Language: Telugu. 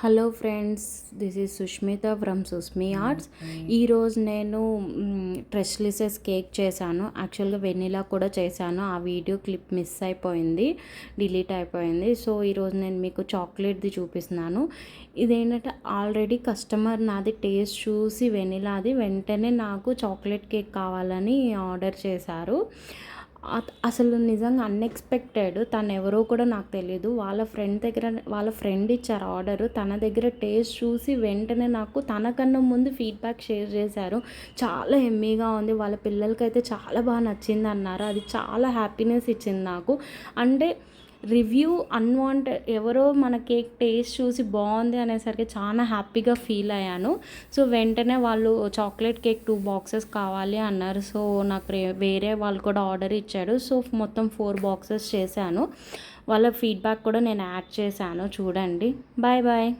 Hello friends, this is Sushmita from Susmi arts. ఈరోజు నేను ట్రెస్లిసెస్ కేక్ చేశాను. యాక్చువల్గా వెనిలా కూడా చేశాను. ఆ వీడియో క్లిప్ మిస్ అయిపోయింది, డిలీట్ అయిపోయింది. సో ఈరోజు నేను మీకు చాక్లెట్ది చూపిస్తున్నాను. ఇదేంటంటే ఆల్రెడీ కస్టమర్ నాది టేస్ట్ చూసి వెనిలాది వెంటనే నాకు చాక్లెట్ కేక్ కావాలని ఆర్డర్ చేశారు. అసలు నిజంగా అన్ఎక్స్పెక్టెడ్. తను ఎవరో కూడా నాకు తెలియదు. వాళ్ళ ఫ్రెండ్ ఇచ్చారు ఆర్డరు. తన దగ్గర టేస్ట్ చూసి వెంటనే నాకు తనకన్నా ముందు ఫీడ్బ్యాక్ షేర్ చేశారు. చాలా ఎమ్మీగా ఉంది, వాళ్ళ పిల్లలకైతే చాలా బాగా నచ్చింది అన్నారు. అది చాలా హ్యాపీనెస్ ఇచ్చింది నాకు. అంటే రివ్యూ అన్వాంటెడ్, ఎవరో మన కేక్ టేస్ట్ చూసి బాగుంది అనేసరికి చాలా హ్యాపీగా ఫీల్ అయ్యాను. సో వెంటనే వాళ్ళు చాక్లెట్ కేక్ 2 బాక్సెస్ కావాలి అన్నారు. సో నాకు వేరే వాళ్ళు కూడా ఆర్డర్ ఇచ్చాడు. సో మొత్తం 4 బాక్సెస్ చేశాను. వాళ్ళ ఫీడ్బ్యాక్ కూడా నేను యాడ్ చేశాను, చూడండి. Bye bye.